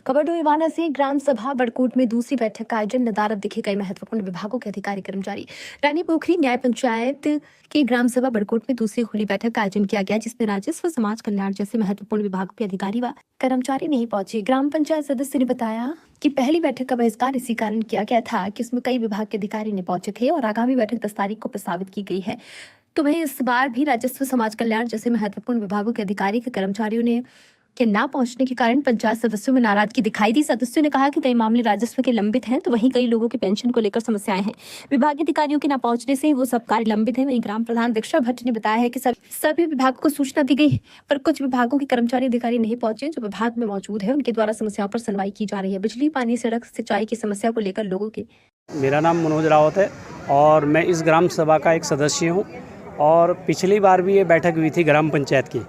खबर डोईवाला से ग्राम सभा बड़कोट में दूसरी बैठक का आयोजन। नदारद दिखे कई महत्वपूर्ण विभागों के अधिकारी कर्मचारी। रानी पोखरी न्याय पंचायत की ग्राम सभा बड़कोट में दूसरी खुली बैठक का आयोजन किया गया, जिसमें राजस्व, समाज कल्याण जैसे महत्वपूर्ण विभागों के अधिकारी व कर्मचारी नहीं पहुंचे। ग्राम पंचायत सदस्य ने बताया कि पहली बैठक का बहिष्कार इसी कारण किया गया था कि उसमें कई विभाग के अधिकारी नहीं पहुंचे थे और आगामी बैठक 10 तारीख को प्रस्तावित की गई है। तो वहीं इस बार भी राजस्व, समाज कल्याण जैसे महत्वपूर्ण विभागों के अधिकारी के कर्मचारियों ने के ना पहुंचने के कारण पंचायत सदस्यों में नाराजगी दिखाई दी। सदस्यों ने कहा कि कई मामले राजस्व के लंबित हैं, तो वहीं कई लोगों के पेंशन को लेकर समस्याएं हैं। विभागीय अधिकारियों के ना पहुंचने से वो सब कार्य लंबित हैं। वहीं ग्राम प्रधान दीक्षा भट्ट ने बताया है कि सभी विभागों को सूचना दी गई, पर कुछ विभागों के कर्मचारी अधिकारी नहीं पहुंचे जो विभाग में मौजूद है। उनके द्वारा समस्याओं पर सुनवाई की जा रही है। बिजली, पानी, सड़क, सिंचाई की समस्या को लेकर लोगों के। मेरा नाम मनोज रावत है और मैं इस ग्राम सभा का एक सदस्य हूँ। और पिछली बार भी ये बैठक हुई थी ग्राम पंचायत की,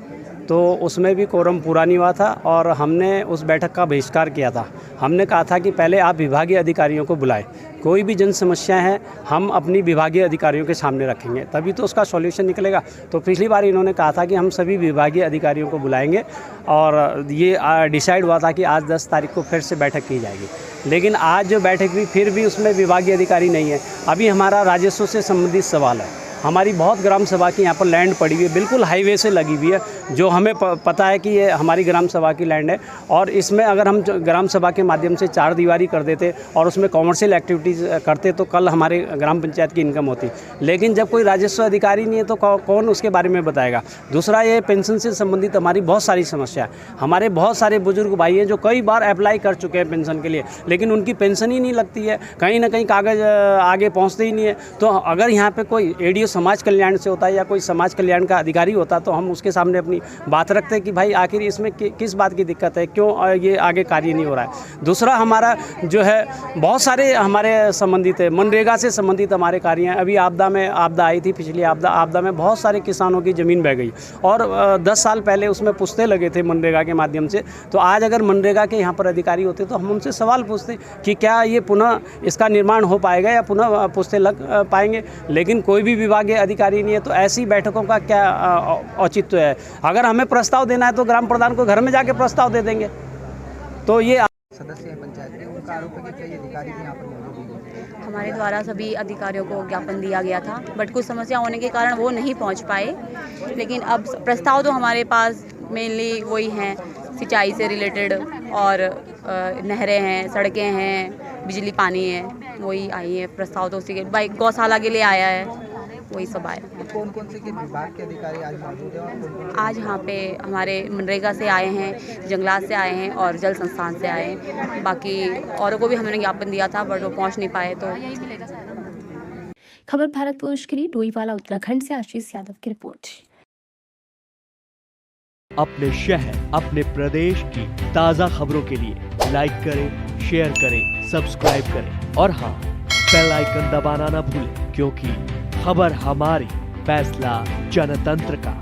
तो उसमें भी कोरम पूरा नहीं हुआ था और हमने उस बैठक का बहिष्कार किया था। हमने कहा था कि पहले आप विभागीय अधिकारियों को बुलाएं, कोई भी जन समस्या है हम अपनी विभागीय अधिकारियों के सामने रखेंगे, तभी तो उसका सॉल्यूशन निकलेगा। तो पिछली बार इन्होंने कहा था कि हम सभी विभागीय अधिकारियों को बुलाएंगे और ये डिसाइड हुआ था कि आज 10 तारीख को फिर से बैठक की जाएगी। लेकिन आज जो बैठक हुई फिर भी उसमें विभागीय अधिकारी नहीं है। अभी हमारा राजस्व से संबंधित सवाल है। हमारी बहुत ग्राम सभा की यहाँ पर लैंड पड़ी हुई है, बिल्कुल हाईवे से लगी हुई है, जो हमें पता है कि ये हमारी ग्राम सभा की लैंड है। और इसमें अगर हम ग्राम सभा के माध्यम से 4 दीवारी कर देते और उसमें कॉमर्शियल एक्टिविटीज़ करते तो कल हमारे ग्राम पंचायत की इनकम होती। लेकिन जब कोई राजस्व अधिकारी नहीं है तो कौन उसके बारे में बताएगा। दूसरा, ये पेंशन से संबंधित हमारी बहुत सारी समस्या है। हमारे बहुत सारे बुजुर्ग भाई हैं जो कई बार अप्लाई कर चुके हैं पेंशन के लिए, लेकिन उनकी पेंशन ही नहीं लगती है, कहीं ना कहीं कागज़ आगे पहुँचते ही नहीं है। तो अगर यहाँ पर कोई एडीओ समाज कल्याण से होता है या कोई समाज कल्याण का अधिकारी होता तो हम उसके सामने अपनी बात रखते कि भाई आखिर इसमें किस बात की दिक्कत है, क्यों ये आगे कार्य नहीं हो रहा है। दूसरा, हमारा जो है बहुत सारे हमारे संबंधित है, मनरेगा से संबंधित हमारे कार्य हैं। अभी आपदा आई थी, पिछली आपदा में बहुत सारे किसानों की ज़मीन बह गई और 10 साल पहले उसमें पुश्ते लगे थे मनरेगा के माध्यम से। तो आज अगर मनरेगा के यहाँ पर अधिकारी होते तो हम उनसे सवाल पूछते कि क्या ये पुनः इसका निर्माण हो पाएगा या पुनः पुश्ते लग पाएंगे। लेकिन कोई भी विभागीय अधिकारी नहीं है, तो ऐसी बैठकों का क्या औचित्य है। अगर हमें प्रस्ताव देना है तो ग्राम प्रधान को घर में जाके प्रस्ताव दे देंगे। तो ये सदस्य हैं पंचायत के, उनका आरोप है कि कई अधिकारी भी यहाँ पर मौजूद हैं। हमारे द्वारा सभी अधिकारियों को ज्ञापन दिया गया था, बट कुछ समस्या होने के कारण वो नहीं पहुँच पाए। लेकिन अब प्रस्ताव तो हमारे पास मेनली वही हैं, सिंचाई से रिलेटेड और नहरें हैं, सड़कें हैं, बिजली पानी है, वही आई है प्रस्ताव। तो उसी के भाई गौशाला के लिए आया है, वही सब आए। कौन कौन से विभाग के अधिकारी आज मौजूद हैं और कौन-कौन? आज यहाँ पे हमारे मनरेगा से आए हैं, जंगलात से आए हैं और जल संस्थान से आए हैं। बाकी औरों को भी हमने ज्ञापन दिया था बट वो पहुँच नहीं पाए। तो खबर भारतवर्ष के लिए डोईवाला उत्तराखंड से आशीष यादव की रिपोर्ट। अपने शहर, अपने प्रदेश की ताज़ा खबरों के लिए लाइक करें, शेयर करें, सब्सक्राइब करें और हाँ, बेल आइकन दबाना ना भूलें, क्योंकि खबर हमारी, फैसला जनतंत्र का।